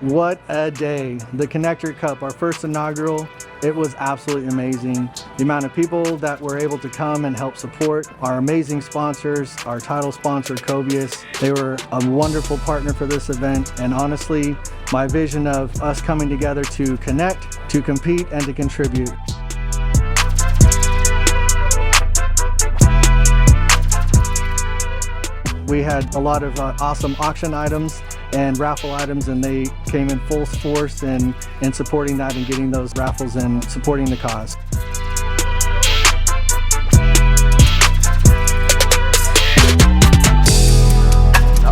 What a day. The Connector Cup, our first inaugural, it was absolutely amazing. The amount of people that were able to come and help support our amazing sponsors, our title sponsor, Covius. They were a wonderful partner for this event, and honestly, my vision of us coming together to connect, to compete, and to contribute. We had a lot of awesome auction items and raffle items, and they came in full force in supporting that and getting those raffles and supporting the cause.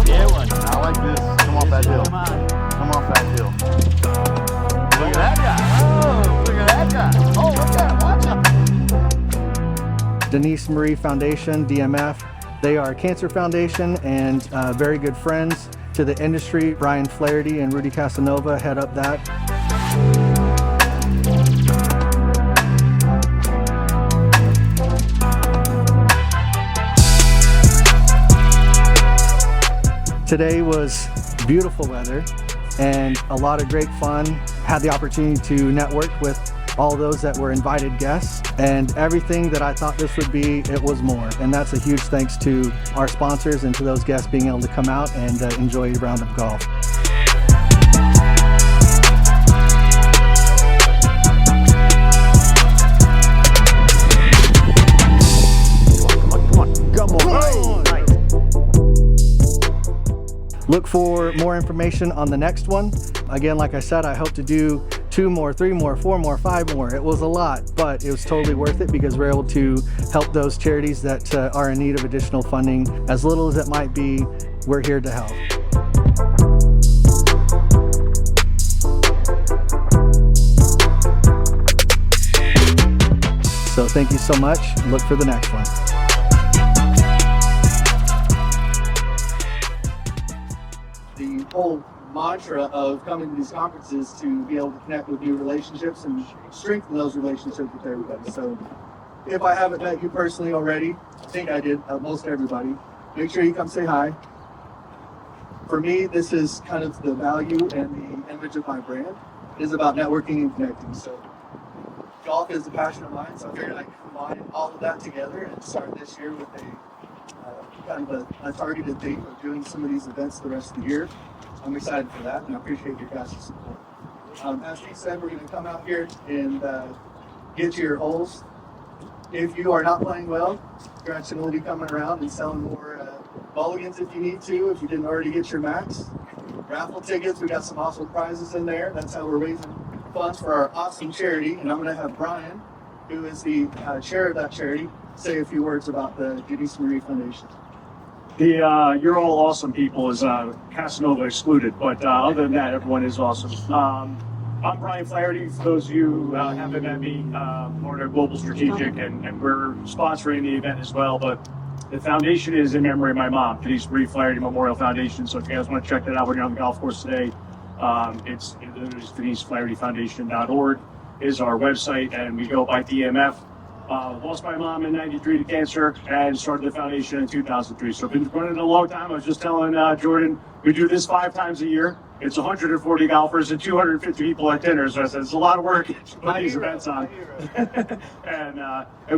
Yeah, one. I like this. Come off that hill. Come off that hill. Look at that guy. Oh, look at that guy. Oh, look at him. Watch him. Denise Marie Foundation, DMF. They are a cancer foundation and very good friends to the industry. Brian Flaherty and Rudy Casanova head up that. Today was beautiful weather and a lot of great fun. Had the opportunity to network with all those that were invited guests, and everything that I thought this would be, it was more. And that's a huge thanks to our sponsors and to those guests being able to come out and enjoy a round of golf. Come on. Look for more information on the next one. Again, like I said, I hope to do 2 more, 3 more, 4 more, 5 more. It was a lot, but it was totally worth it because we're able to help those charities that are in need of additional funding. As little as it might be, we're here to help. So thank you so much. Look for the next one. The whole mantra of coming to these conferences to be able to connect with new relationships and strengthen those relationships with everybody. So if I haven't met you personally already, I think I did, most everybody, make sure you come say hi. For me, this is kind of the value and the image of my brand. It is about networking and connecting. So golf is a passion of mine, so I figured I'd combine all of that together and start this year with kind of a targeted theme of doing some of these events the rest of the year. I'm excited for that, and I appreciate your guys' support. As Steve said, we're going to come out here and get to your holes. If you are not playing well, Gretchen will be coming around and selling more Mulligans if you need to, if you didn't already get your max. Raffle tickets, we got some awesome prizes in there. That's how we're raising funds for our awesome charity. And I'm going to have Brian, who is the chair of that charity, say a few words about the Denise Marie Foundation. You're all awesome people, is Casanova excluded, but other than that, everyone is awesome. I'm Brian Flaherty. For those of you who haven't met me, part of Global Strategic, and we're sponsoring the event as well. But the foundation is in memory of my mom, Denise Marie Flaherty Memorial Foundation. So if you guys want to check that out when you're on the golf course today, it's DeniseFlahertyFoundation.org is our website, and we go by DMF. Lost my mom in '93 to cancer and started the foundation in 2003. So I've been running it a long time. I was just telling Jordan, we do this 5 times a year. It's 140 golfers and 250 people at dinner. So I said, it's a lot of work to put these events on. And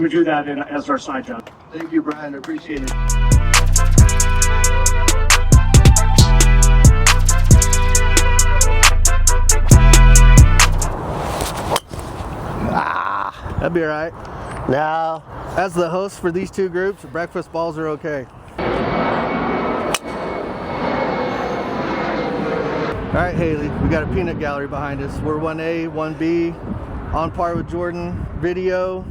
we do that as our side job. Thank you, Brian. I appreciate it. That'd be all right. No. As the host for these 2 groups, breakfast balls are okay. All right, Haley, we got a peanut gallery behind us. We're 1A, 1B, on par with Jordan. Video.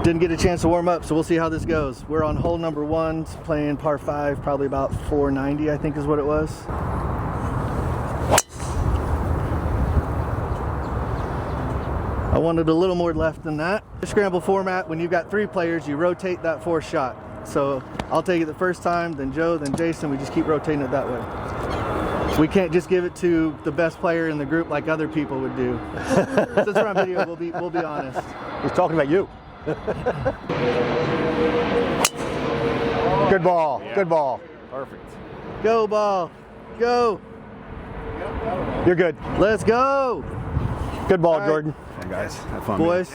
Didn't get a chance to warm up, so we'll see how this goes. We're on hole number 1, playing par 5, probably about 490, I think is what it was. I wanted a little more left than that. The scramble format, when you've got 3 players, you rotate that 4th shot. So I'll take it the first time, then Joe, then Jason. We just keep rotating it that way. We can't just give it to the best player in the group like other people would do. Since we're on video, we'll be honest. He's talking about you. Good ball. Yeah. Good ball. Perfect. Go ball. Go. You're good. Let's go. Good ball, All right. Jordan. Come on, guys. Have fun. Boys.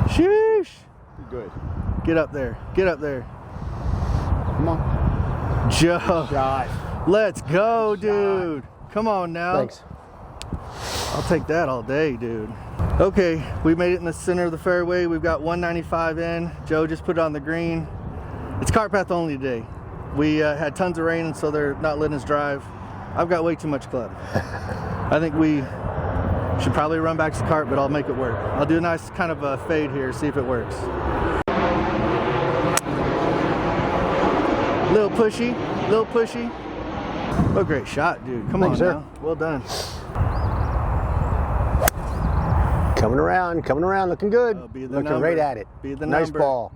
Sheesh. You're good. Get up there. Get up there. Come on. Joe. Shot. Let's go, dude. Come on now. Thanks. I'll take that all day, dude. Okay, we made it in the center of the fairway. We've got 195 in. Joe just put it on the green. It's cart path only today. We had tons of rain, so they're not letting us drive. I've got way too much club. I think we should probably run back to the cart, but I'll make it work. I'll do a nice kind of a fade here, see if it works. Little pushy, little pushy. Oh, great shot, dude. Come Thanks, on sir. now. Well done. Coming around, looking good. Oh, be the looking number. right at it. Be the nice number. ball.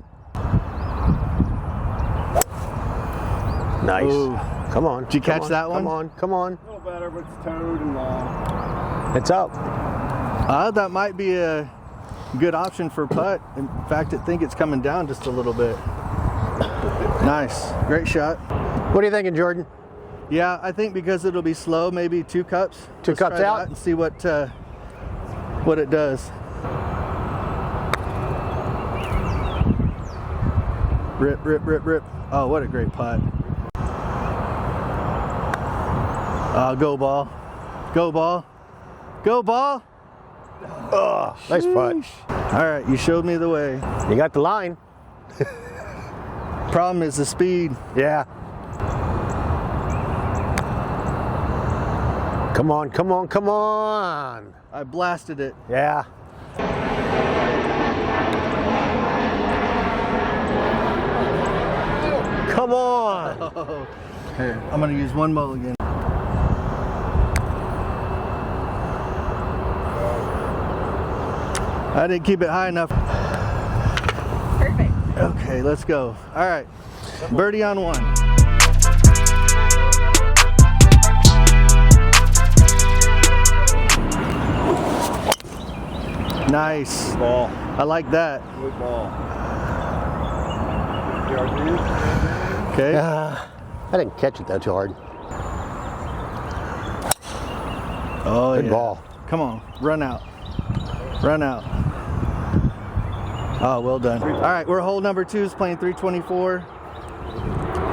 Nice. Ooh. Come on. Did you catch that one? Come on, come on. A little better, but it's toed and long. It's up. That might be a good option for putt. In fact, I think it's coming down just a little bit. Nice. Great shot. What are you thinking, Jordan? Yeah, I think because it'll be slow, maybe 2 cups. Two Let's cups try out? that and see what it does. Rip, rip, rip, rip. Oh, what a great putt. Go ball. Go ball. Go ball. Oh, nice putt. Sheesh. All right, you showed me the way. You got the line. Problem is the speed. Yeah. Come on, come on, come on. I blasted it. Yeah. Come on. Oh. Here, I'm gonna use one mulligan. I didn't keep it high enough. Perfect. Okay, let's go. All right, birdie on 1. Nice. Ball. I like that. Good ball. Okay. I didn't catch it that too hard. Oh, Good yeah. ball. Come on, run out. Run out. Oh, well done. All right, we're hole number 2 is playing 324.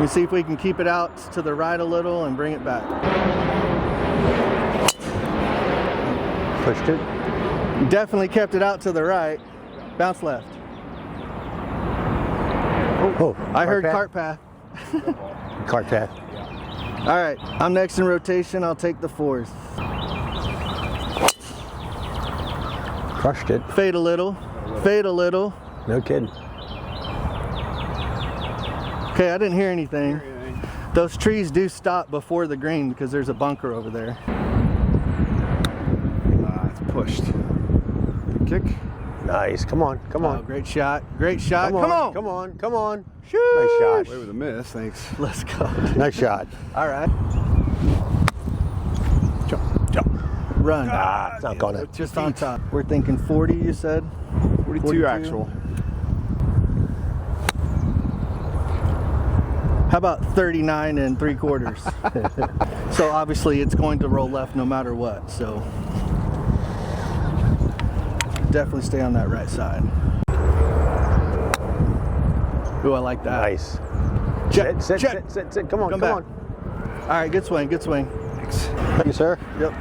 We see if we can keep it out to the right a little and bring it back. Pushed it. Definitely kept it out to the right. Bounce left. Oh, I heard cart cart path. path. Cart path. All right, I'm next in rotation. I'll take the 4th. Crushed it. Fade a little. Fade a little. No kidding. Okay, I didn't hear anything. Those trees do stop before the green because there's a bunker over there. It's pushed. Good kick. Nice. Come on. Come Oh, on. great shot. Great shot. Come on. Come on. Come on. Shoot. Nice shot. Away with a miss. Thanks. Let's go. Nice shot. All right. Jump. Jump. Run. It's not gonna. Just on top. We're thinking 40, you said? 42 actual. How about 39 3/4? So obviously it's going to roll left no matter what. So definitely stay on that right side. Ooh, I like that. Nice. Check, Sit. check. Sit. Come on. Come Come back. on. All right, good swing, good swing. Thanks. Thank you, sir. Yep.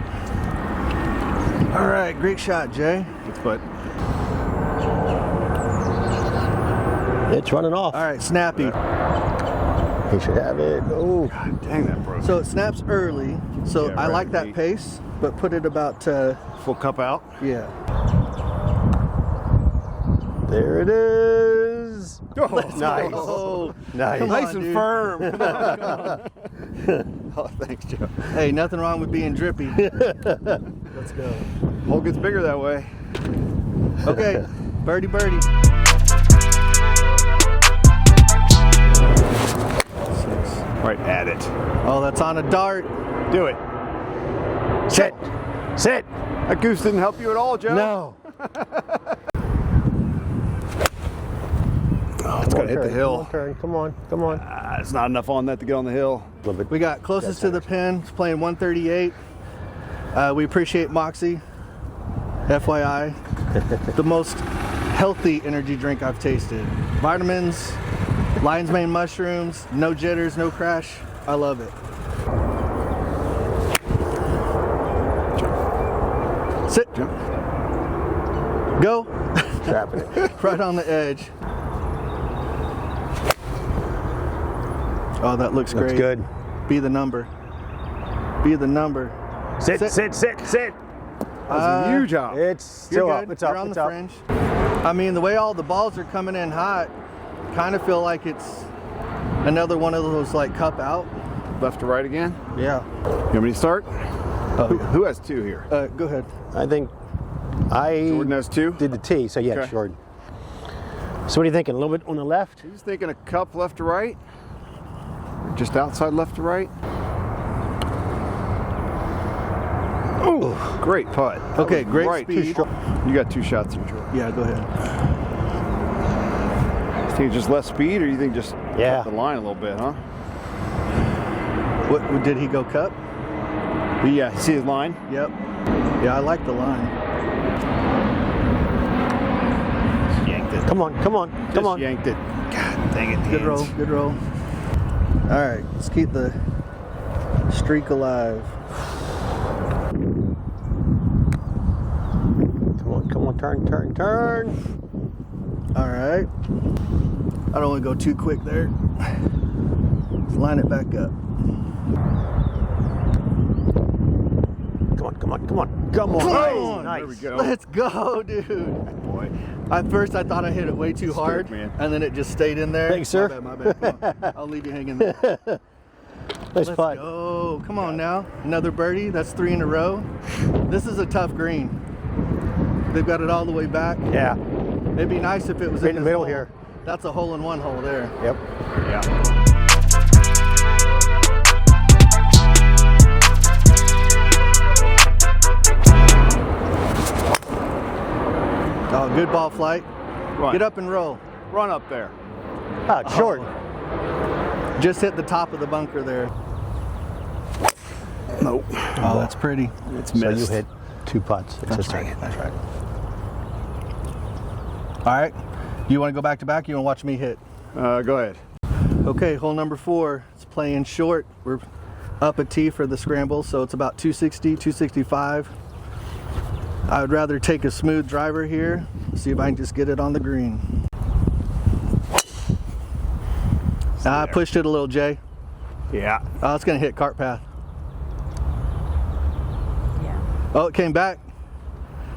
All right, great shot, Jay. Good foot. It's running off. All right, snappy. He should have it. Oh. God dang, that broke. So it snaps early. So Yeah, I like right. that pace, but put it about, Full cup out. yeah. There it is. Oh, Nice. Oh, Nice. Come nice on, and dude. firm. Oh, thanks, Joe. hey, nothing wrong with being drippy. Let's go. Hole gets bigger that way. Okay, birdie, birdie. 6. Right at it. Oh, that's on a dart. Do it. Sit. Sit. That goose didn't help you at all, Joe. No. It's gonna hit the hill. Come on, come on. It's not enough on that to get on the hill. A little bit. We got closest to the pin. It's playing 138. We appreciate Moxie. FYI, the most healthy energy drink I've tasted. Vitamins, lion's mane mushrooms, no jitters, no crash. I love it. Sit. Jump. Go. Trapping it. Right on the edge. Oh, that looks great. That's good. Be the number. Be the number. Sit, sit, sit, sit. That was a huge hop. It's still You're up. good. It's up. You're on It's the up. fringe. I mean, the way all the balls are coming in hot, kind of feel like it's another one of those like cup out. Left to right again. Yeah. You want me to start? Oh, Who has two here? go ahead. I think Jordan has two. did the T, so yeah, Okay. Jordan. So what are you thinking? A little bit on the left? He's thinking a cup left to right. Just outside left to right. Oh, great putt. That Okay, was great right. speed. You got two shots in Jordan. Yeah, go ahead. You think just less speed, or you think just Yeah. cut the line a little bit, huh? What did he go cup? Yeah, see his line? Yep. Yeah, I like the line. Just yanked it. Come on, come on, come Just on. yanked it. God dang it. Good hands. roll, good roll. All right, let's keep the streak alive. Come on, turn, turn, turn. All right. I don't want to go too quick there. Let's line it back up. Come on, come on, come on, come on. Come Nice, on. nice. There we go. Let's go, dude. Boy. At first, I thought I hit it way too hard, man. and then it just stayed in there. Thanks, sir. My bad, my bad. Come on. I'll leave you hanging there. Nice Let's putt. go. Come on now. Another birdie. That's 3 in a row. This is a tough green. They've got it all the way back. Yeah. It'd be nice if it was Right in in the this middle hole. here. That's a hole-in-one hole there. Yep. Yeah. Oh, good ball flight. Run. Get up and roll. Run up there. Oh, it's short. Just hit the top of the bunker there. Nope. Oh, that's pretty. It's So missed. you hit 2 putts. That's right. That's right. All right. You want to go back to back? You want to watch me hit? Go ahead. Okay, hole number 4. It's playing short. We're up a tee for the scramble, so it's about 260, 265. I would rather take a smooth driver here. See if I can just get it on the green. I pushed it a little, Jay. Yeah. Oh, it's going to hit cart path. Yeah. Oh, it came back.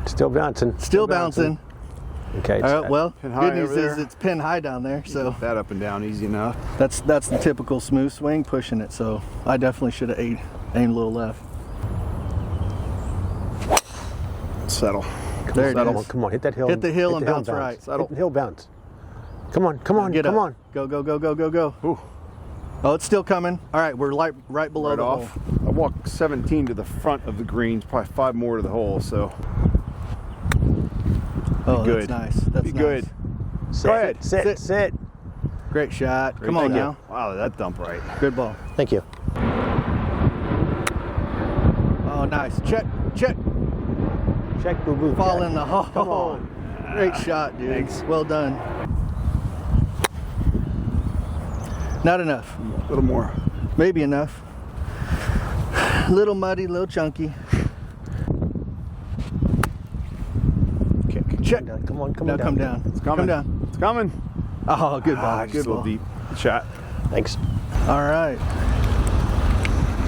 Still bouncing. Still bouncing. Okay. All right, well, Pin high good news over is there. it's pin high down there, so That up and down easy enough. that's the typical smooth swing, pushing it. So I definitely should have aimed a little left. Settle. There it Settle. is. Come on, hit that hill. Hit the hill hit and the bounce right. Settle. Hit the hill bounce. Come on, come on, Get come up. on. Go, go, go, go, go, go. Ooh. Oh, it's still coming. All right, we're right below Right the off. hole. I walked 17 to the front of the greens, probably 5 more to the hole, so Oh, good. that's nice. That's be nice. good. Sit, Go ahead. sit, Sit. sit. Great shot. Come on Thank you. now. Wow, that dump right. Good ball. Thank you. Oh, nice. Check, check. Check, boo boo. Fall check. in the hole. Come on. Great shot, dude. Thanks. Well done. Not enough. A little more. Maybe enough. Little muddy, little chunky. Kick. Check. Come on, come Now on. come down. It's coming. Come down. It's coming. Oh, good ball. Just Good a little ball. deep. Good shot. Thanks. All right.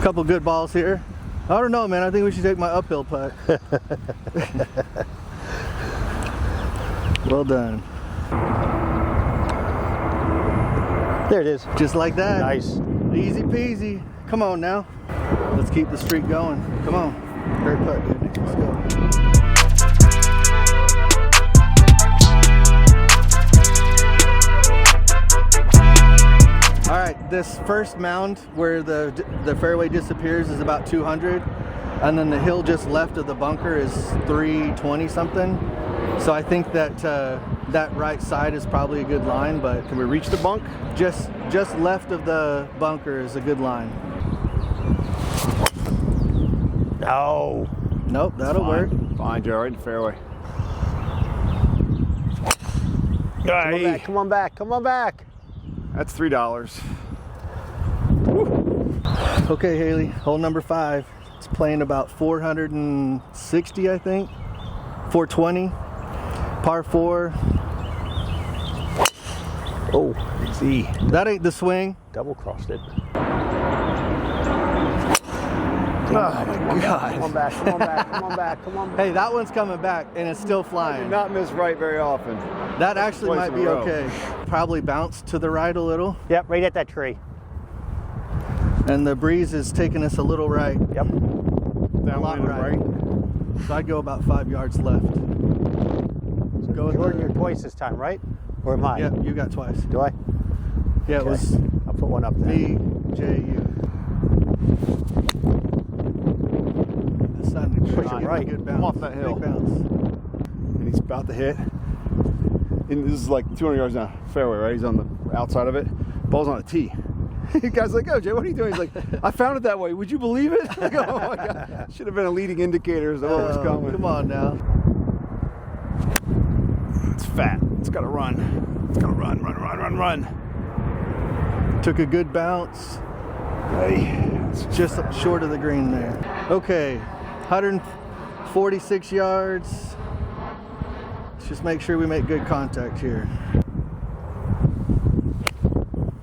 Couple good balls here. I don't know, man. I think we should take my uphill putt. Well done. There it is. Just like that. Nice. Easy peasy. Come on now. Let's keep the streak going. Come on. Great putt, dude. Let's go. All right, this first mound where the fairway disappears is about 200, and then the hill just left of the bunker is 320 something. So I think that that right side is probably a good line, but Can we reach the bunk? just left of the bunker is a good line. No. Nope, that'll work. Fine, Joe, right in the fairway. Come on back. Come on back. That's $3. Okay, Haley, hole number 5. It's playing about 460, I think. 420. Par 4. Oh, see. That ain't the swing. Double crossed it. Oh my God. Come on back. Come on back. Come on back. Come on back. Hey, that one's coming back and it's still I do flying. not miss right very often. That actually Twice might in a be row. okay. Probably bounce to the right a little. Yep, right at that tree. And the breeze is taking us a little right. Yep. That lot one right. So I'd go about 5 yards left. Go with Jordan, you're twice this time, right? Or am I? Yeah, you got twice. Do I? Yeah, it Okay. was I'll put one up there. me, Jay, you. That's not a Push it right. Good bounce. Come off that hill. Big bounce. And he's about to hit. And this is like 200 yards down fairway, right? He's on the outside of it. Ball's on a tee. The guy's like, "Oh, Jay, what are you doing?" He's like, "I found it that way. Would you believe it?" Like, oh my God. Should have been a leading indicator as to what was coming. Come on now. It's fat. It's got to run. It's got to run. Took a good bounce. Hey. Just short of the green there. Okay, 146 yards. Let's just make sure we make good contact here.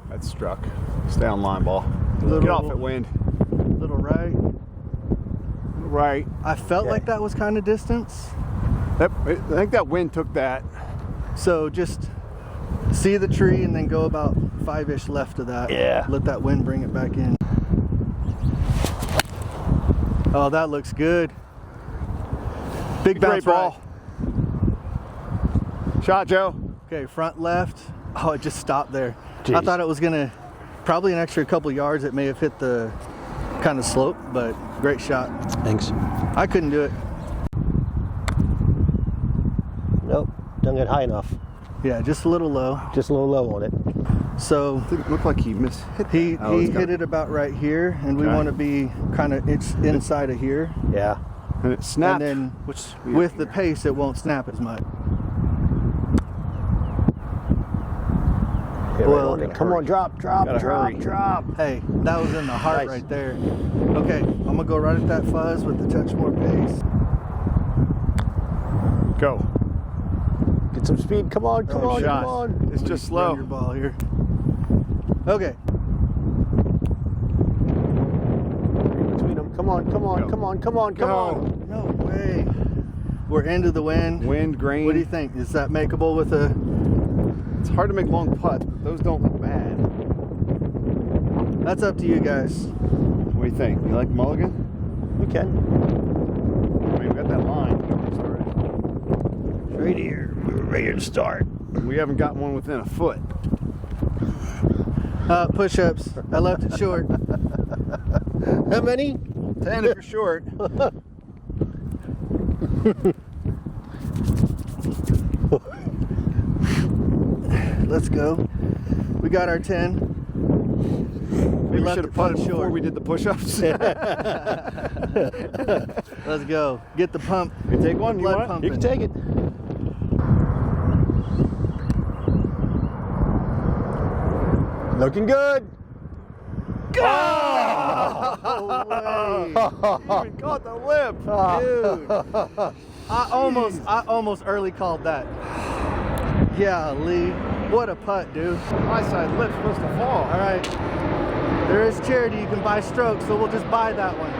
That's struck. Stay on line, ball. Little- Get off at wind. Little right. Right. I felt like that was kind of distance. I think that wind took that. So just see the tree and then go about 5-ish left of that. Yeah. Let that wind bring it back in. Oh, that looks good. Big bounce Great ball. Shot, Joe. Okay, front left. Oh, it just stopped there. I Jeez. thought it was gonna probably an extra couple yards. It may have hit the kind of slope, but great shot. Thanks. I couldn't do it. Nope, don't get high enough. Yeah, just a little low. Just a little low on it. So It looked like he missed. he Oh, it's got- hit it about right here, and we Okay. want to be kind of inside of here. Yeah. And it snapped. And then which with the pace, it won't snap as much. Yeah, Well, right on it. Come hurry. on, drop. Gotta hurry. Drop. Hey, that was in the heart Nice. right there. Okay, I'm gonna go right at that fuzz with a touch more pace. Go. Get some speed. Come on, come on, Shot. come on. It's just Run slow. your ball here. Okay. Between them. Come on, come on, Go. come on, come on, come Go. on. No way. We're into the wind. Wind, grain. What do you think? Is that makeable with a? It's hard to make long putts, but those don't look bad. That's up to you guys. What do you think? You like Mulligan? We can. I mean, we got that line. Started. Right here. We're ready to start. We haven't gotten one within a foot. Push-ups. I left it short. How many? 10 if you're short. Let's go. We got our 10. Maybe we left should it have putted short. before we did the push-ups. Let's go. Get the pump. You take one, you blood want You it? pumping. can take it. Looking good. No way. Even caught the lip. Dude. I almost early called that. Yeah, Lee. What a putt, dude. My side lip's supposed to fall. All right. There is charity. You can buy strokes, so we'll just buy that one.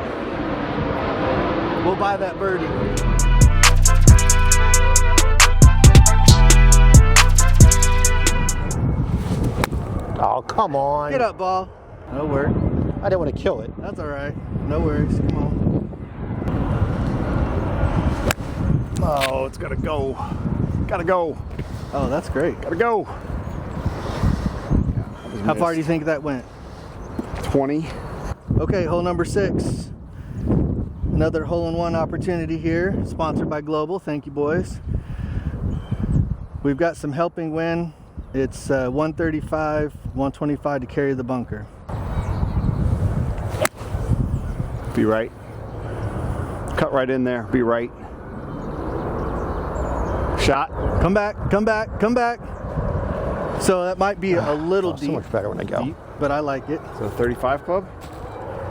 We'll buy that birdie. Oh, come on. Get up, ball. No work. I didn't want to kill it. That's all right. No worries. Come on. Oh, it's gotta go. Gotta go. Oh, that's great. Gotta go. How far do you think that went? 20. Okay, hole number 6. Another hole-in-one opportunity here, sponsored by Global. Thank you, boys. We've got some helping wind. It's 135, 125 to carry the bunker. Be right. Cut right in there. Be right. Shot. Come back, come back, come back. So that might be a little deep. So much better when I go. Deep, but I like it. So 35 club?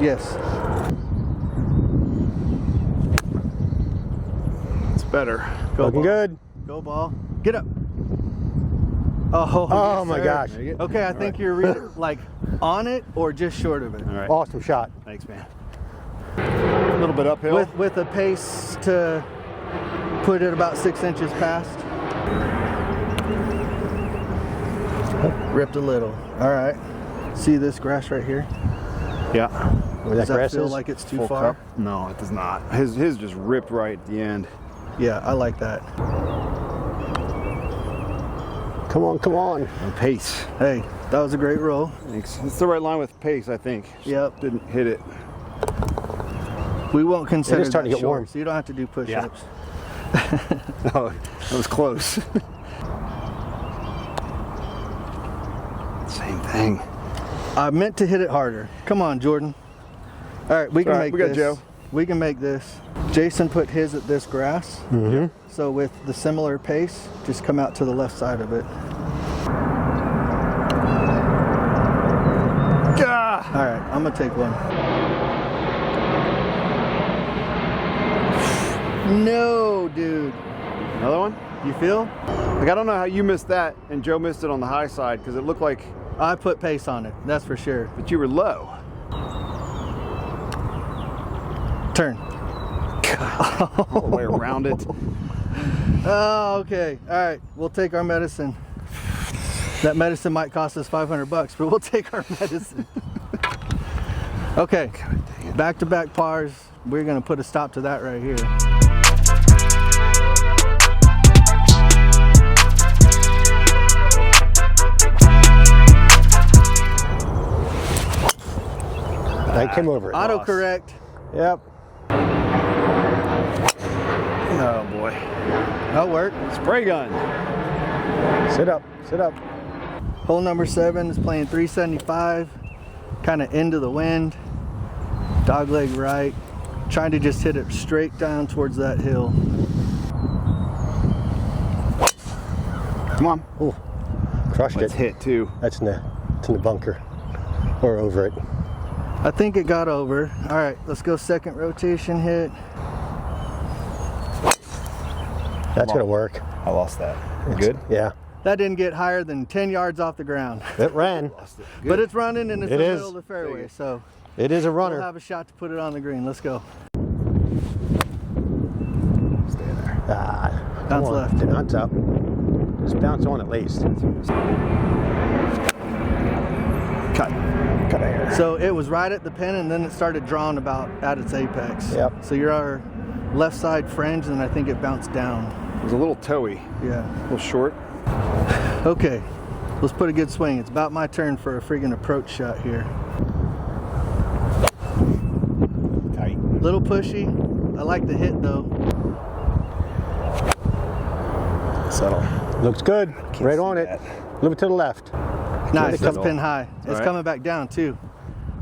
Yes. It's better. Go Looking ball. good. Go ball. Get up. Oh, Oh yes, my sir. gosh. Okay, I think you're really, like on it or just short of it. All right. Awesome shot. Thanks, man. A little bit uphill. With a pace to put it about 6 inches past. Ripped a little. All right. See this grass right here? Yeah. Where Does that that grass feel is? like it's too Full far? cup? No, it does not. His just ripped right at the end. Yeah, I like that. Come on, come on. And pace. Hey, that was a great roll. Thanks. It's the right line with pace, I think. Just Yep. didn't hit it. We won't consider It is starting that to get short, warm. so you don't have to do push-ups. Oh, that was close. Same thing. I meant to hit it harder. Come on, Jordan. All right, we can All right, make we got this. Joe. We can make this. Jason put his at this grass. Mm-hmm. So with the similar pace, just come out to the left side of it. Ah! All right, I'm gonna take one. No, dude. Another one? You feel? Like, I don't know how you missed that and Joe missed it on the high side because it looked like, I put pace on it, that's for sure. but you were low. Turn. All the way around it. Oh, okay. All right, we'll take our medicine. That medicine might cost us $500, but we'll take our medicine. Okay, back-to-back pars. We're gonna put a stop to that right here. I came over it. Autocorrect. Yep. Oh boy. That'll work. Spray gun. Sit up. Sit up. Hole number 7 is playing 375, kind of into the wind, dog leg right, trying to just hit it straight down towards that hill. Come on. Oh, crushed Let's it. hit too. That's in the bunker or over it. I think it got over. All right, let's go second rotation hit. That's gonna work. I lost that. Good? Yeah. That didn't get higher than 10 yards off the ground. It ran. But it's running and it's It in the is. middle of the fairway, so It is a we'll runner. have a shot to put it on the green. Let's go. Stay there. Come Bounce on. left. Bounce up. Just bounce on at least. Cut a hair. So it was right at the pin and then it started drawing about at its apex. Yep. So you're our left side fringe and I think it bounced down. It was a little toey, Yeah. a little short. Okay, let's put a good swing. It's about my turn for a friggin' approach shot here. Tight. Little pushy. I like the hit though. Settle. Looks good. Right see on it. that. A little bit to the left. Nice, it that's come- pin high. It's All right. coming back down too.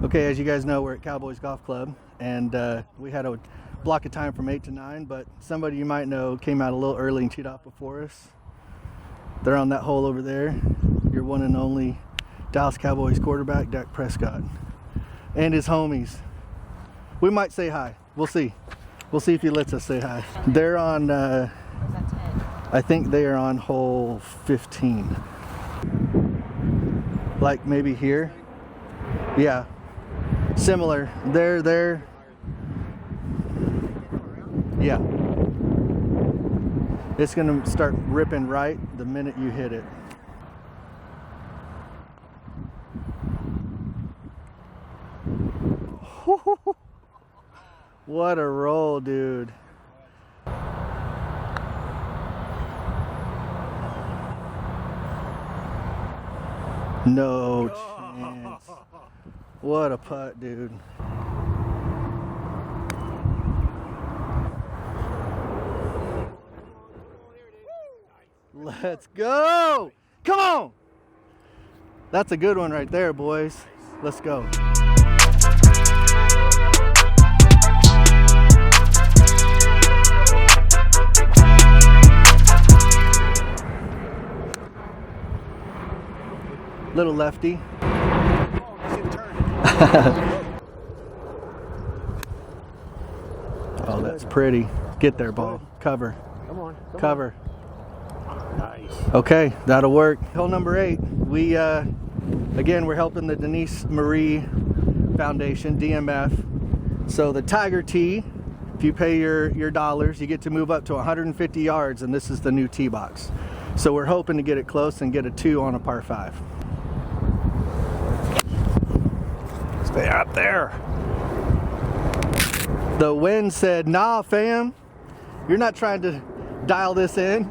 Okay, as you guys know, we're at Cowboys Golf Club and we had a block of time from 8 to 9, but somebody you might know came out a little early and teed off before us. They're on that hole over there. Your one and only Dallas Cowboys quarterback, Dak Prescott, and his homies. We might say hi. We'll see. We'll see if he lets us say hi. They're on, I think they are on hole 15. Like maybe here. Yeah. Similar. There. Yeah. It's gonna start ripping right the minute you hit it. What a roll, dude. No chance. What a putt, dude. Let's go. Come on. That's a good one right there, boys. Let's go. Little lefty. Oh, that's pretty. Get there, ball. Cover. Come on. Cover. Nice. Okay, that'll work. Hole number 8. We again, we're helping the Denise Marie Foundation, DMF. So the Tiger tee, if you pay your dollars, you get to move up to 150 yards, and this is the new tee box. So we're hoping to get it close and get a 2 on a par 5. Stay out there. The wind said, nah, fam, you're not trying to dial this in.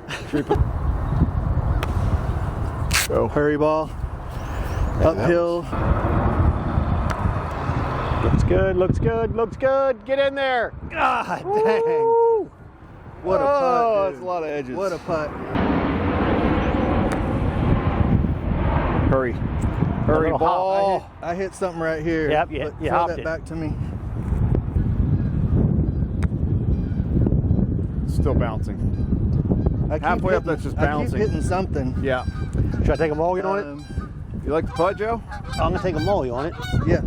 Go. Hurry ball. Uphill. Looks good, looks good, looks good. Get in there. God Woo! dang. What a putt, Oh, dude. that's a lot of edges. What a putt. Hurry. Hurry, Oh, ball. I hit something right here. Yep, you Throw hopped that it. back to me. Still bouncing. I keep Halfway up, hitting- that's just I keep bouncing. hitting something. Yeah. Should I take a mulligan on it? You like the putt, Joe? I'm gonna take a mulligan on it. Yeah.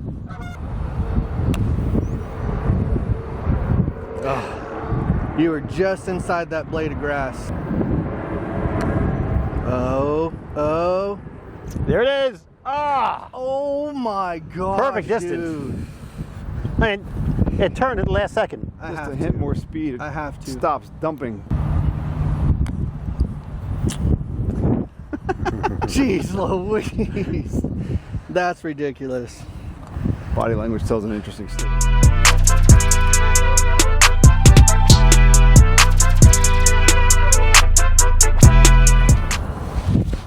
Oh, you were just inside that blade of grass. Oh. There it is. Ah! Oh my God. Perfect distance. Dude. I mean, it turned at the last second. I Just have to hit to. more speed. I have to. Stops dumping. Jeez Louise. That's ridiculous. Body language tells an interesting story.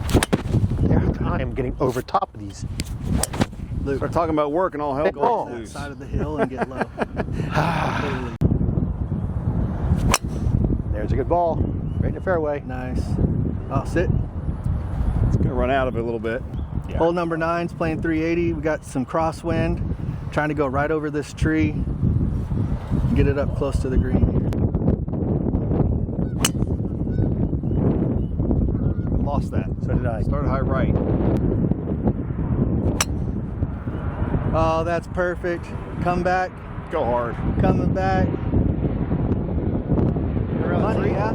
I am getting over top of these. Luke, Start talking about work and all hell Big goes ball. that loose. side of the hill and get low. There's a good ball. Right in the fairway. Nice. Oh, sit. It's going to run out of it a little bit. Yeah. Hole number 9's playing 380. We got some crosswind. Trying to go right over this tree. Get it up close to the green here. Lost that. So did I. Started high right. Oh, that's perfect. Come back. Go hard. Coming back. Around the Money, tree? yeah?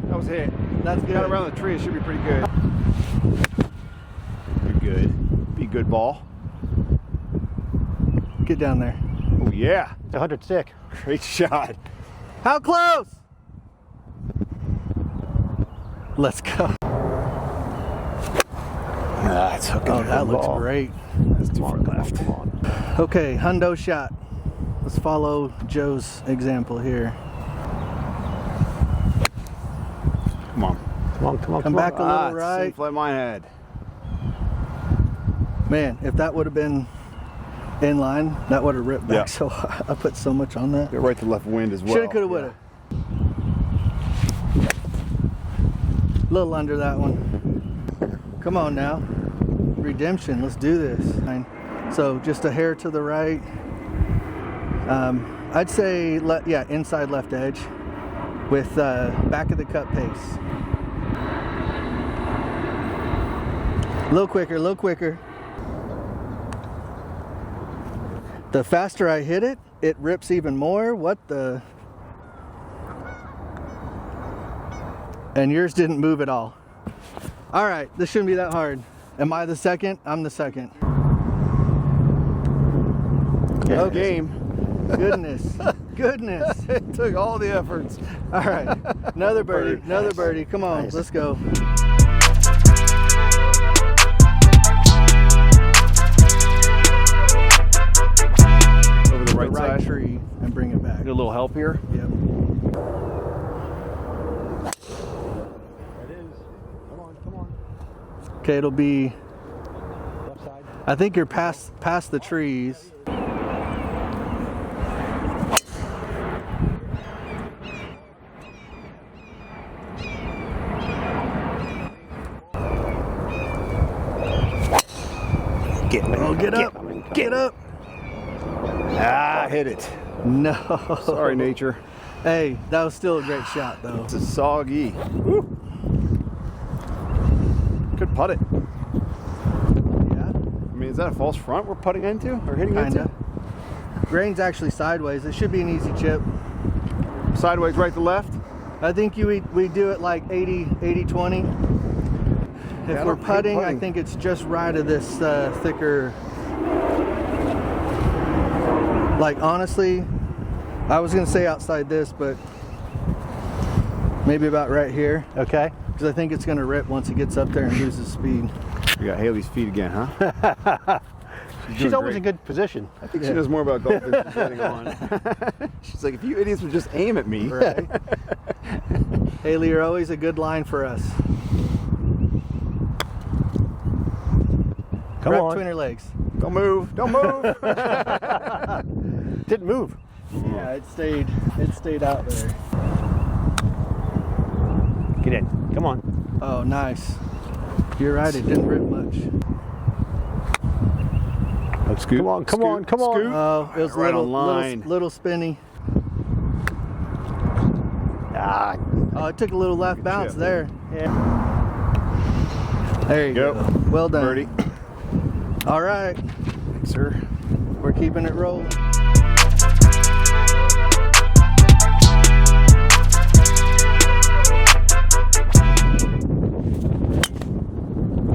That was hit. That's good. Got around the tree. It should be pretty good. You're good. Be good ball. Get down there. Oh, yeah. It's 100 stick. Great shot. How close? Let's go. That's hooking. Oh, that looks great. That's too far left. Come on. Okay, hundo shot. Let's follow Joe's example here. Come on. Come on, come on, Come come back on. a little It's the same right. flight mine had. Man, if that would have been in line, that would have ripped back Yeah. so hard. I put so much on that. Get right to left wind as well. Shoulda, coulda, woulda. Little under that one. Come on now. Redemption, let's do this. So just a hair to the right. I'd say, inside left edge with back of the cup pace. A little quicker, a little quicker. The faster I hit it, it rips even more. What the? And yours didn't move at all. All right, this shouldn't be that hard. Am I the second? I'm the second. Okay. Game. Goodness, goodness. It took all the efforts. All right, another birdie, another birdie. Come on, Nice. let's go. Over the right, Right side. tree and bring it back. Get a little help here. Yep. It is. Come on, come on. Okay, it'll be. Left side. I think you're past the trees. Ah, hit it. No. Sorry, nature. Hey, that was still a great shot, though. It's a soggy. Woo. Could putt it. Yeah, I mean, is that a false front we're putting into or hitting kinda. into? Grain's actually sideways. It should be an easy chip. Sideways, right to left. I think we do it like 80-20. If Yeah, I we're don't hate putting, I putting. think it's just right of this thicker. Like, honestly, I was gonna say outside this, but maybe about right here. Okay. Because I think it's gonna rip once it gets up there and loses speed. We got Haley's feet again, huh? She's always in good position. I think she knows more about golf than she's letting on. She's like, if you idiots would just aim at me. Right. Haley, you're always a good line for us. Come Right on. between her legs. Don't move. Don't move. Didn't move. Yeah, it stayed out there. Get in. Come on. Oh, nice. You're right, it didn't rip much. Let's scoot. Come on, come on, come on. Scoot. Oh, it was Right little, on line. little spinny. Ah, Oh, it took a little left bounce chip. there. yeah. There you Yep. go. Well done. Birdie. All right, Thanks, sir. we're keeping it rolling.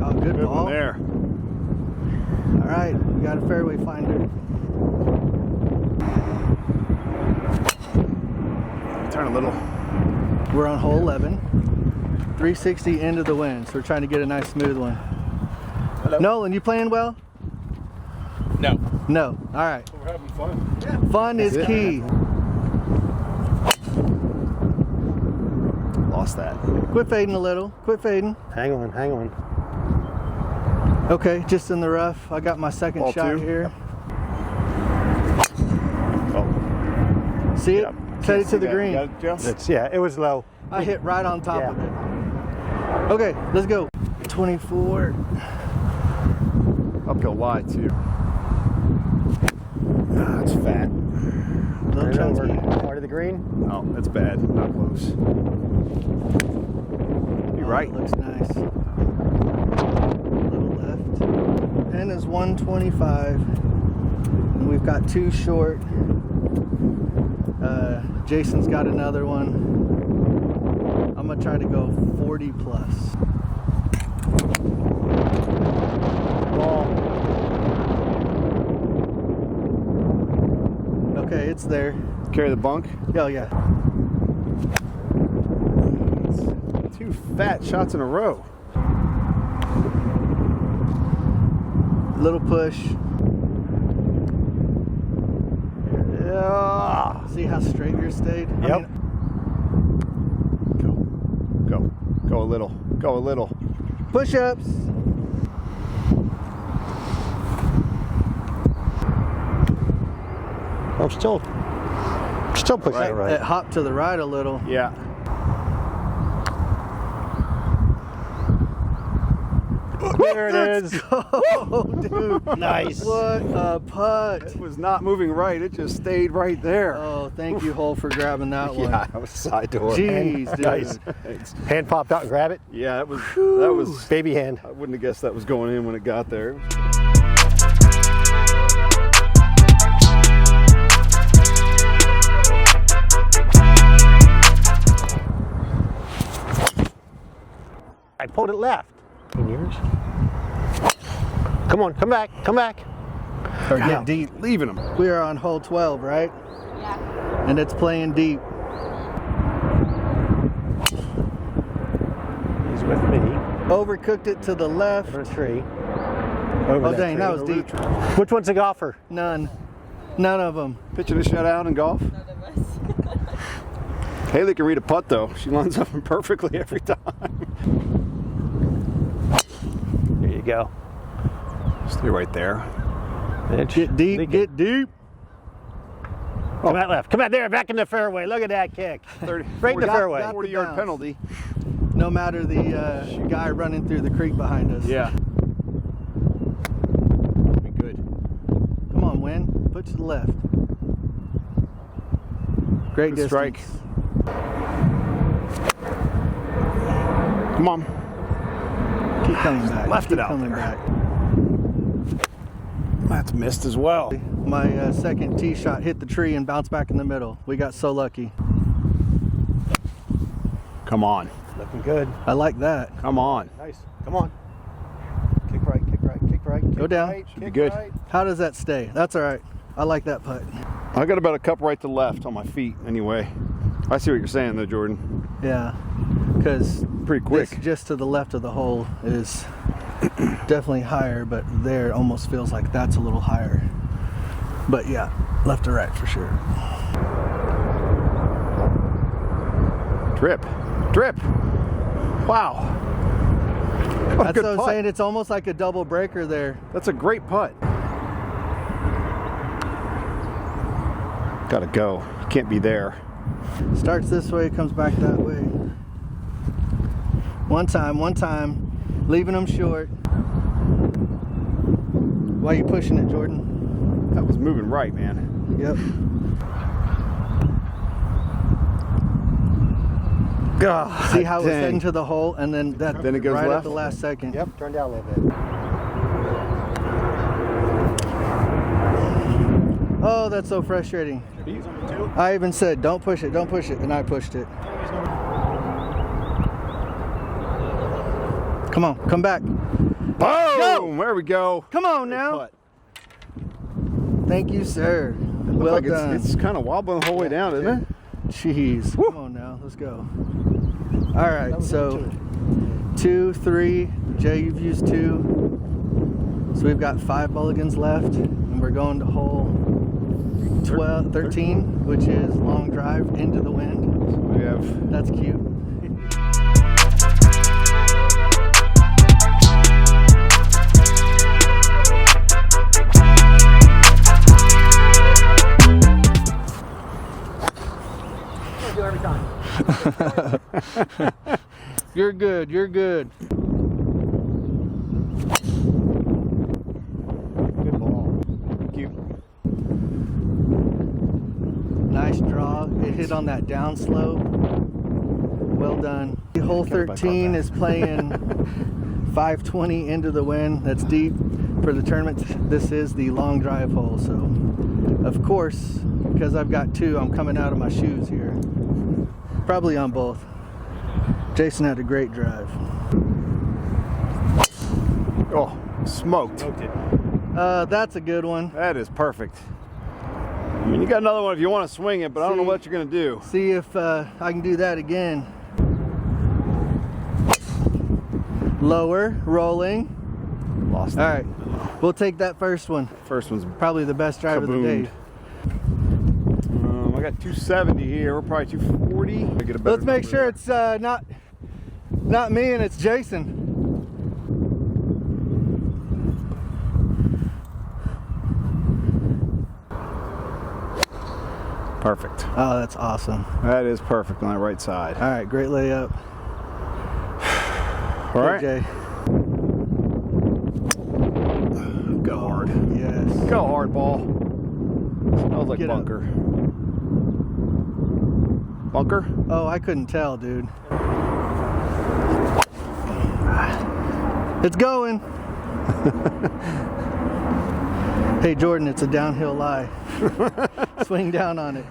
Oh, good Good ball. one there. All right, we got a fairway finder. Turn a little. We're on hole 11. 360 into the wind, so we're trying to get a nice smooth one. Hello. Nolan, you playing well? No. No. All right. We're having fun. Fun is That's it. key. Lost that. Quit fading a little. Quit fading. Hang on, hang on. Okay, just in the rough. I got my second Ball shot two. here. Oh, See it? yeah. Set it See to the that. green. You got it, Joe? It's, yeah, it was low. I hit right on top Yeah. of it. Okay, let's go. 24. Uphill wide, too. Ah, it's fat. Little Right over. chunky. Part of the green. Oh, that's bad. Not close. You're right. It looks nice. Little left. Pin is 125. And we've got two short. Jason's got another one. I'm gonna try to go 40 plus. Ball. Okay, it's there. Carry the bunk. Oh yeah. Two fat shots in a row. Little push. Yeah. See how straight yours stayed? I Yep. mean, Go. Go a little. Go a little. push-ups. I'm still pushing Right. it right. It hopped to the right a little. Yeah. There it is. Oh, dude. Nice. What a putt. It was not moving right. It just stayed right there. Oh, thank you, Hole, for grabbing that one. Yeah, it was side door. Jeez, dude. Nice. Thanks. Hand popped out and grab it. Yeah, that was. Baby hand. I wouldn't have guessed that was going in when it got there. I pulled it left. In yours. Come on, come back, come back. Or get deep. Leaving him. We are on hole 12, right? Yeah. And it's playing deep. He's with me. Overcooked it to the left. Over the tree. Over Oh, dang, tree. that was deep. Which one's a golfer? None. None of them. Pitching a shutout in golf. None of us. Haley can read a putt though. She lines up perfectly every time. There you go. Stay right there. Get deep, get deep. Come out left. Come out there, back in the fairway. Look at that kick. 30, Right in the 40 fairway. got- 40-yard bounce. penalty. No matter the guy running through the creek behind us. Yeah. Be good. Come on, Win. Put to the left. Great Good distance. strike. Come on. Keep coming back. Left Keep it out coming there. back. That's missed as well. My second tee shot hit the tree and bounced back in the middle. We got so lucky. Come on. Looking good. I like that. Come on. Nice. Come on. Kick right, kick right, kick right. Kick Go down. Right, Should be kick good. Right. How does that stay? That's all right. I like that putt. I got about a cup right to left on my feet anyway. I see what you're saying though, Jordan. Yeah, because Pretty quick. this just to the left of the hole is definitely higher, but there it almost feels like that's a little higher. But yeah, left to right for sure. Drip. Drip. Wow. What a That's good what I'm putt. saying. It's almost like a double breaker there. That's a great putt. Gotta go. You can't be there. Starts this way, comes back that way. One time, leaving them short. Why are you pushing it, Jordan? That was moving right, man. Yep. God, See how it was dang. heading to the hole, and then that Then it goes right left? at the last second. Yep, turn down a little bit. Oh, that's so frustrating. I even said, don't push it, and I pushed it. Come on, come back. Boom! Go! There we go. Come on Great now. putt. Thank you, sir. Looks Well like done. it's kind of wobbling the whole way down, isn't it? Jeez. Come on now, let's go. All right, so 2, 3, Jay, you've used 2. So we've got 5 mulligans left, and we're going to hole 13, which is long drive into the wind. We have That's cute. You're good, you're good. Good ball. thank you. Nice draw. It hit on that down slope. Well done. Hole 13 is playing 520 into the wind. That's deep for the tournament. This is the long drive hole. So, of course, because I've got 2, I'm coming out of my shoes here. Probably on both. Jason had a great drive. Oh, smoked. That's a good one. That is perfect. I mean, you got another one if you want to swing it, but I don't know what you're going to do. See if I can do that again. Lower, rolling. Lost All it. right, we'll take that first one. First one's Probably the best drive of the day. I got 270 here. We're probably 240. I get a better Let's make number sure there. it's not me and it's Jason. Perfect. Oh, that's awesome. That is perfect on that right side. All right, great layup. All right. Jay. Go hard. Yes. Go hard, ball. Smells like Get up. bunker. Bunker? Oh, I couldn't tell, dude. It's going. Hey, Jordan, it's a downhill lie. Swing down on it.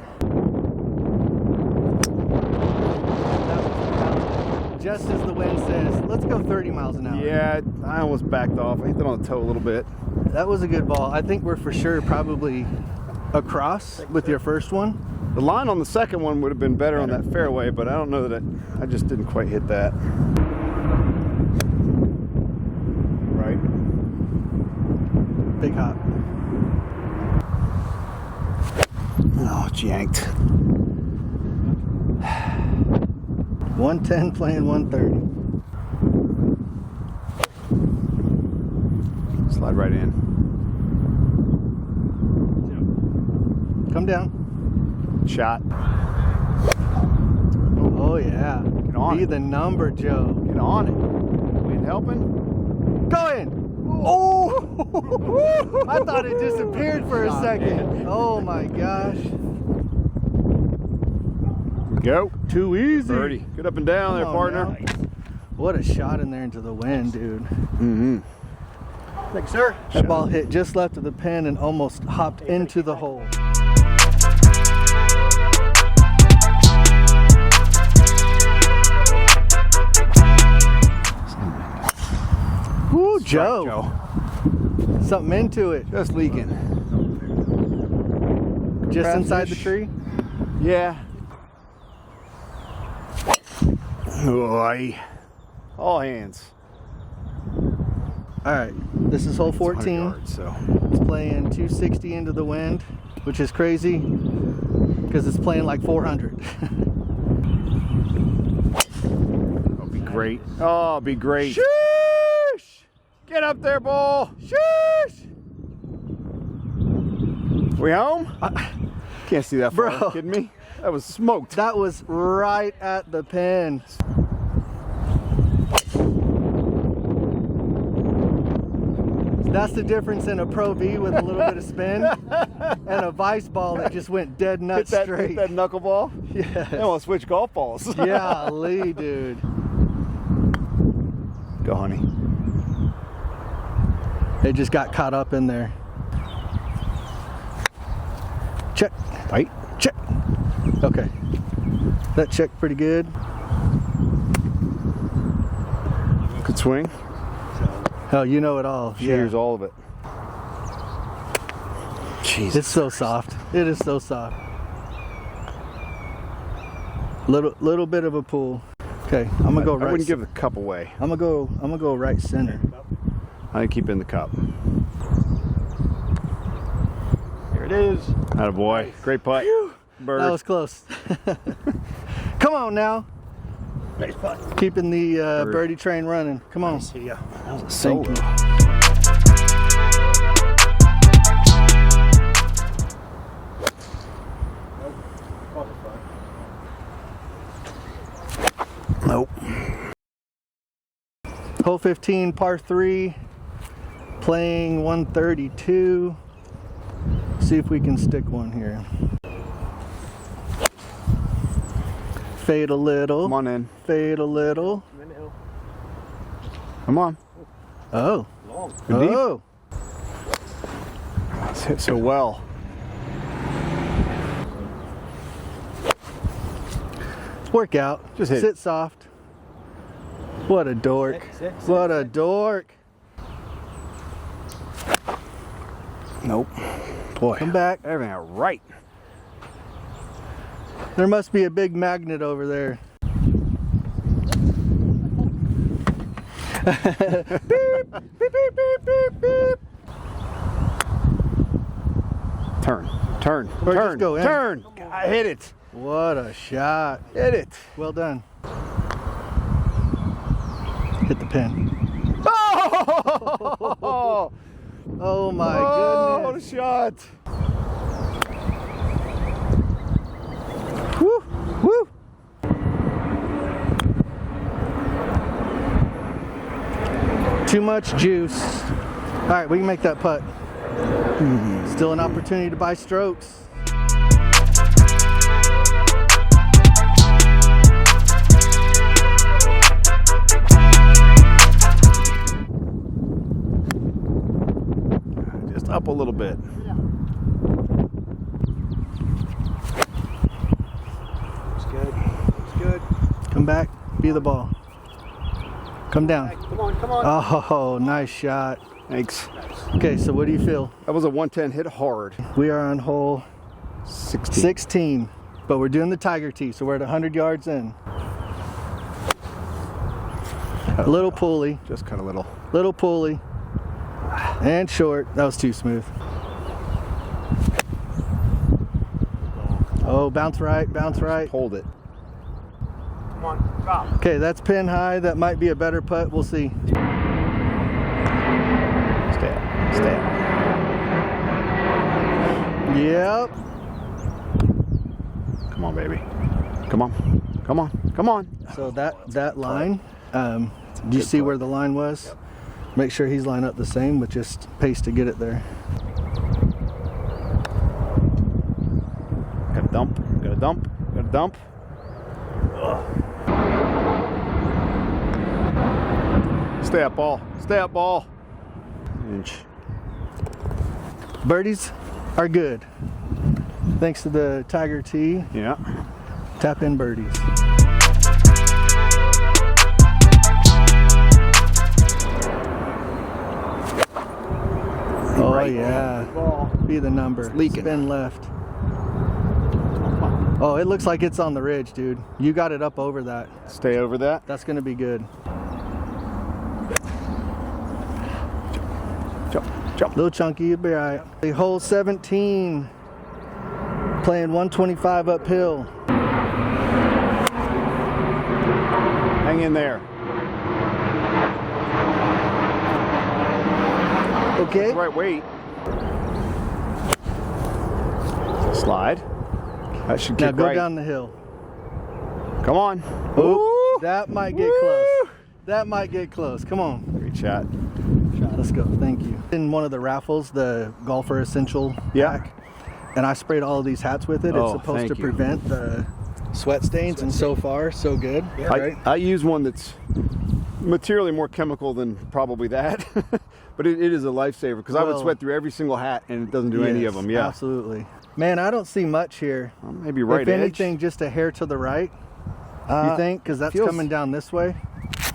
Just as the wind says, let's go 30 miles an hour. Yeah, I almost backed off. I hit it on the toe a little bit. That was a good ball. I think we're for sure probably across with your first one. The line on the second one would have been better on that fairway, but I don't know that I just didn't quite hit that. Right. Big hop. Oh, it's yanked. 110 playing 130. Slide right in. Come down. Shot. Oh yeah. Get on Be it. the number, Joe. Get on it. Wind helping? Go in. Oh! I thought it disappeared for a second. Oh my gosh. Go. Too easy. Birdie. Get up and down there, Come on partner. now. What a shot in there into the wind, dude. Mm-hmm. Thanks, sir. That ball hit just left of the pin and almost hopped into the hole. Woo, Joe. Something into it. Just leaking. Just Crayfish. inside the tree? Yeah. Oy. All hands. All right, this is hole It's 100 14. yards, so. It's playing 260 into the wind, which is crazy because it's playing like 400. That'll be great. Oh, it'll be great. Sheesh! Get up there, ball. Sheesh! We home? Can't see that far. Bro. Kidding me? That was smoked. That was right at the pin. That's the difference in a Pro V with a little bit of spin and a vice ball that just went dead nuts straight. Hit that knuckleball? Yes. They want to switch golf balls. Yeah, Lee, dude. Go, honey. It just got caught up in there. Check. Tight. Check. Okay. That checked pretty good. Good swing. Oh, you know it all. Here's all of it. Jesus. It's so soft. It is so soft. Little bit of a pull. Okay, I'm gonna go right. I wouldn't give the cup away. I'm gonna go right center. I keep in the cup. Here it is. Attaboy. Great putt. Bird. That was close. Come on now. Nice putt. Keeping the birdie train running. Come on. See ya. Solo. Thank you. Nope. Hole 15, par 3, playing 132. See if we can stick one here. Fade a little. Come on in. Fade a little. Come on. Oh. Good deep. Oh. It's hit so well. Work out. Just hit. Sit soft. What a dork. What a dork. Nope. Boy. Come back. Everything out right. There must be a big magnet over there. Beep, beep, beep, beep, beep, beep. Turn. Turn. Or Turn. just go in. Turn. I hit it. What a shot. Hit it. Well done. Hit the pin. Oh! Oh my Oh, what a goodness. shot. Woo, woo. Too much juice. All right, we can make that putt. Still an opportunity to buy strokes. Just up a little bit. Looks good. Looks good. Come back, be the ball. Come down. Come on, come on. Oh, nice shot. Thanks. Okay, so what do you feel? That was a 110 hit hard. We are on hole 16, but we're doing the Tiger Tee, so we're at 100 yards in. A little pulley, Just cut a little. little pulley, and short. That was too smooth. Oh, bounce right, bounce right. Hold it. Come on, drop. Okay, that's pin high. That might be a better putt. We'll see. Stay up. Stay up. Yep. Come on, baby. Come on. Come on. Come on. So that line, do you see where the line was? Make sure he's lined up the same with just pace to get it there. Got a dump. Got a dump. Got a dump. Stay up, ball. Stay up, ball. Inch. Birdies are good. Thanks to the Tiger T. Yeah. Tap in birdies. Oh yeah. Be the number. It's leaking. Spin left. Oh, it looks like it's on the ridge, dude. You got it up over that. Stay over that. That's gonna be good. Jump, jump. Little chunky, you'll be all right. The hole 17, playing 125 uphill. Hang in there. Okay. Right weight. Slide. That should Now kick go right. down the hill. Come on. Ooh, that might get Woo. close. That might get close. Come on. Great shot. Let's go. Thank you. In one of the Raffles, the Golfer Essential pack, and I sprayed all of these hats with it. It's Oh, supposed to thank you. prevent the sweat stains, and so far, so good. Right? I use one that's materially more chemical than probably that, but it is a lifesaver because I would Well, sweat through every single hat and it doesn't do any of Yes, them. Yeah, absolutely. Man, I don't see much here. Well, maybe right If edge. anything, just a hair to the right. You think? Because that's feels- coming down this way.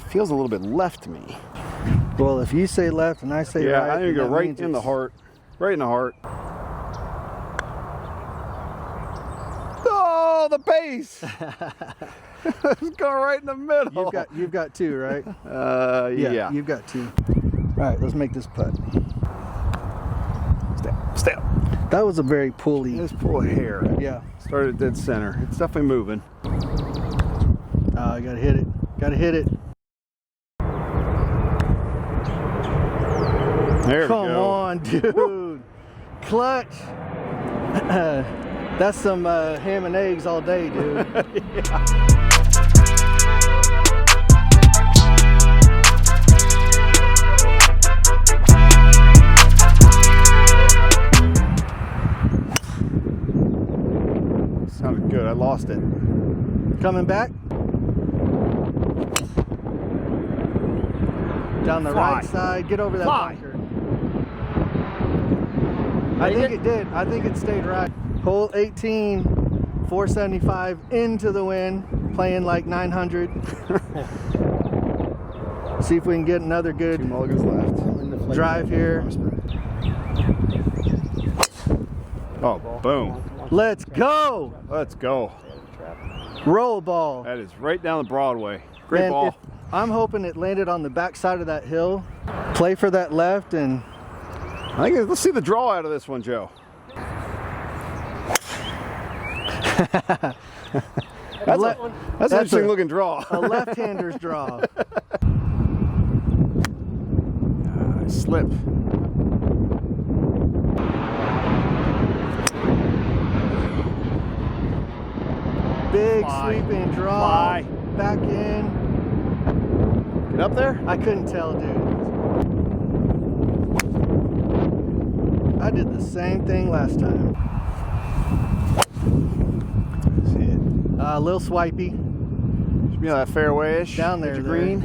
Feels a little bit left to me. Well, if you say left and I say Yeah, right, I think you go that right means in the it's- heart. Right in the heart. Oh, the base! It's going right in the middle. You've got two, right? yeah. You've got two. All right, let's make this putt. Stay up. That was a very pulley. Just pull a hair. Yeah. Started at dead center. It's definitely moving. I gotta hit it. Gotta hit it. There we Come go. on, dude. Clutch. That's some ham and eggs all day, dude. Sounded good. I lost it. Coming back. Down the Fly. right side. Get over that Fly. bunker. I think it did. I think it stayed right. Hole 18, 475 into the wind, playing like 900. See if we can get another good 2 mulligans left. drive here. Oh, boom. Let's go. Let's go. Roll ball. That is right down the Broadway. Great Man, ball. I'm hoping it landed on the back side of that hill. Play for that left and I think let's see the draw out of this one, Joe. That's an interesting looking draw. a left-hander's draw. Slip. Big Fly. sweeping draw. Fly. Back in. Get up there. I couldn't tell, dude. I did the same thing last time. See it. A little swipey. Should be on that fairway-ish. Down there, Edge of there. green.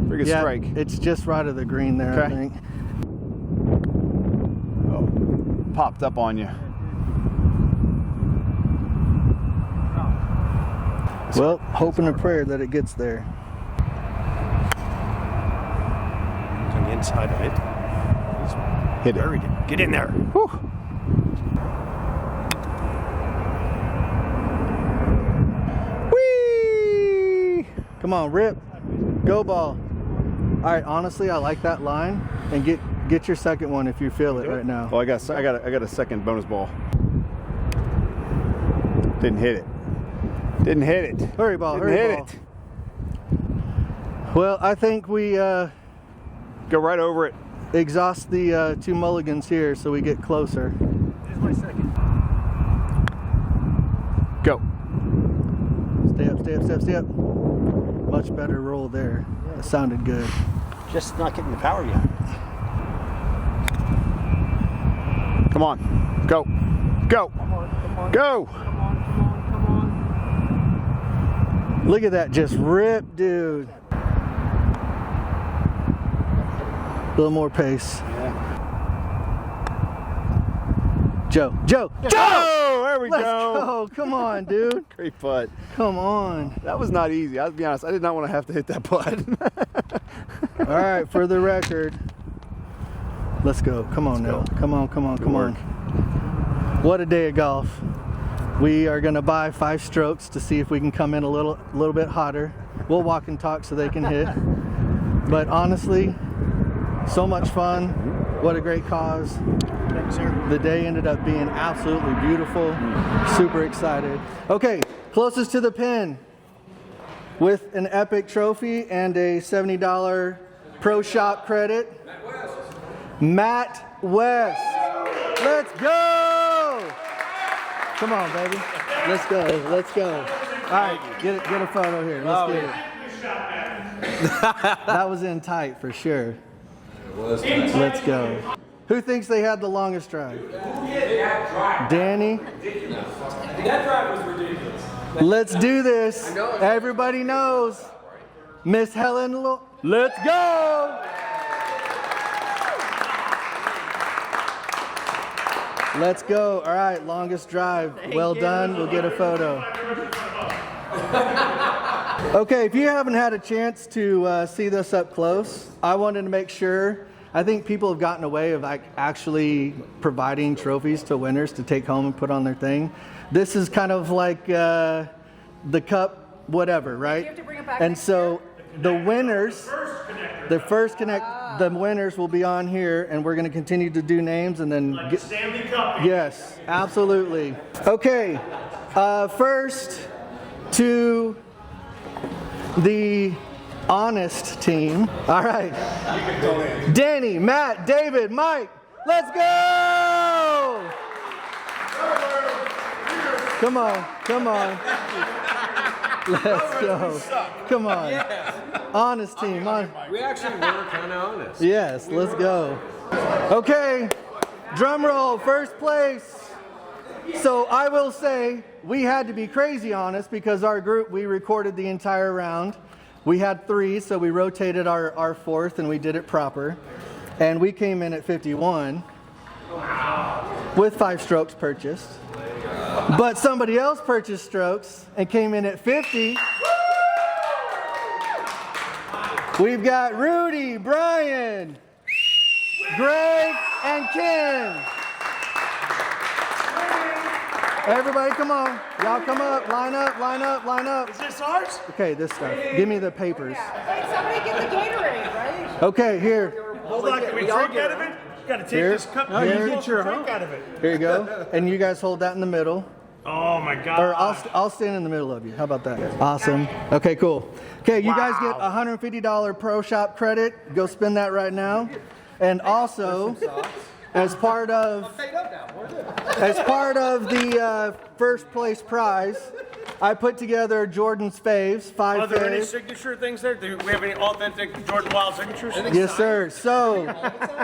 Pretty good Yeah, strike. it's just right of the green there, I Okay. think. Oh, popped up on you. Well, hoping and prayer that it gets there. On the inside of it. Hit it. Very good. Get in there. Whew. Whee! Come on, rip. Go ball. All right, honestly, I like that line. And get your second one if you feel it right now. Oh, I got a second bonus ball. Didn't hit it. Didn't hit it. Hurry ball, Didn't hurry hit ball. it. Well, I think we Go right over it. exhaust the 2 mulligans here so we get closer. Here's my second. Go. Stay up, stay up, stay up, stay up. Much better roll there. That sounded good. Just not getting the power yet. Come on. Go. Go. Come on, come on. Go. Come on, come on, come on. Look at that, just ripped, dude. A little more pace. Joe! Oh, there we Let's go. go! Come on, dude. Great putt. Come on. That was not easy. I'll be honest. I did not want to have to hit that putt. All right, for the record. Let's go. Come on now. Come on. What a day of golf. We are gonna buy 5 strokes to see if we can come in a little bit hotter. We'll walk and talk so they can hit. But honestly, so much fun. What a great cause. The day ended up being absolutely beautiful. Super excited. Okay, closest to the pin with an epic trophy and a $70 pro shop credit. Matt West. Let's go! Come on, baby. Let's go. All right, get a photo here. Let's get it. That was in tight for sure. Let's go. Who thinks they had the longest drive? Danny? That drive was ridiculous. Let's do this. Everybody knows. Miss Helen, let's go! Let's go. All right, longest drive. Well done. We'll get a photo. Okay, if you haven't had a chance to see this up close, I wanted to make sure. I think people have gotten away of like actually providing trophies to winners to take home and put on their thing. This is kind of like the cup, whatever, right? You have to bring it back And next so the winners, the first connect, the winners will be on here, and we're going to continue to do names and then Like the Stanley Cup. Yes, absolutely. Okay, first to the honest team. All right. Danny, Matt, David, Mike, let's go! Come on. Let's go. Come on. Honest team. We actually were kind of honest. Yes, let's go. Okay, drum roll, first place. So I will say we had to be crazy honest because our group, we recorded the entire round. We had 3, so we rotated our 4th and we did it proper. And we came in at 51 with 5 strokes purchased. But somebody else purchased strokes and came in at 50. We've got Rudy, Brian, Greg, and Ken. Everybody come on. Y'all come up. Line up. Is this ours? Okay, this stuff. Give me the papers. Wait, somebody get the Gatorade, right? Okay, here. Hold on, can we drink out of it? Gotta take Here. this cup. No, you and get drink out of it. Here you go. And you guys hold that in the middle. Oh my God. Or I'll stand in the middle of you. How about that? Awesome. Okay, cool. Okay, you guys get a $150 pro shop credit. Go spend that right now. And also, as part of the first place prize, I put together Jordan's faves, 5 Are there any faves. signature things there? Do we have any authentic Jordan Wild signatures? Yes, sir. So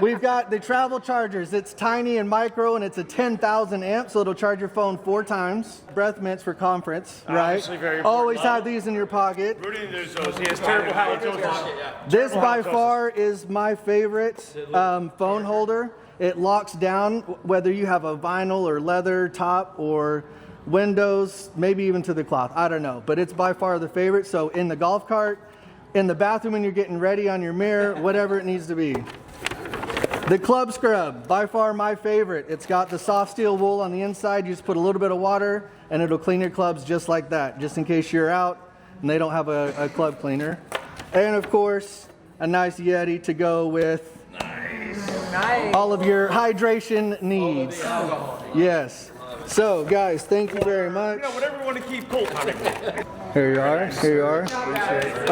we've got the travel chargers. It's tiny and micro, and it's a 10,000 amp, so it'll charge your phone 4 times. Breath mints for conference, right? Obviously very important. Always have these in your pocket. Rudy knows those. He has terrible halitosis. This by far is my favorite phone holder. It locks down whether you have a vinyl or leather top or windows, maybe even to the cloth. I don't know, but it's by far the favorite. So in the golf cart, in the bathroom when you're getting ready, on your mirror, whatever it needs to be. The club scrub, by far my favorite. It's got the soft steel wool on the inside. You just put a little bit of water and it'll clean your clubs just like that, just in case you're out and they don't have a club cleaner. And of course, a nice Yeti to go with all of your hydration needs. Yes. So, guys, thank you very much. Yeah, whatever you want to keep cold. Here you are.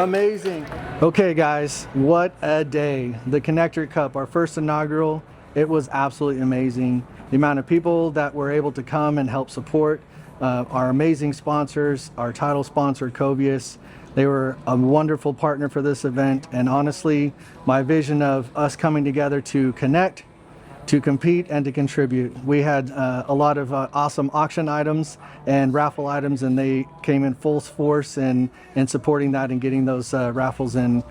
Amazing. Okay, guys, what a day. The Connector Cup, our first inaugural, it was absolutely amazing. The amount of people that were able to come and help support our amazing sponsors, our title sponsor, Covius. They were a wonderful partner for this event, and honestly, my vision of us coming together to connect to compete and to contribute. We had a lot of awesome auction items and raffle items, and they came in full force in supporting that and getting those raffles and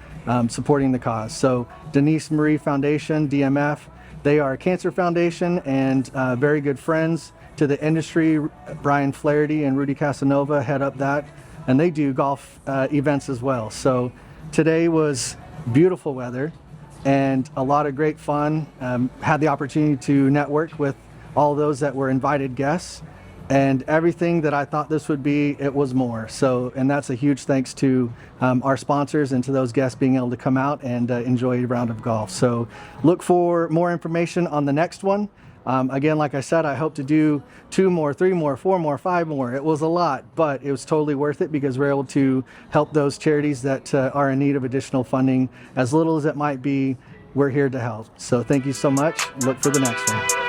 supporting the cause. So Denise Marie Foundation, DMF, they are a cancer foundation and very good friends to the industry. Brian Flaherty and Rudy Casanova head up that, and they do golf events as well. So today was beautiful weather and a lot of great fun. Had the opportunity to network with all those that were invited guests, and everything that I thought this would be, it was more. So, and that's a huge thanks to our sponsors and to those guests being able to come out and enjoy a round of golf. So look for more information on the next one. Again, like I said, I hope to do 2 more, 3 more, 4 more, 5 more. It was a lot, but it was totally worth it because we're able to help those charities that are in need of additional funding. As little as it might be, we're here to help. So thank you so much. Look for the next one.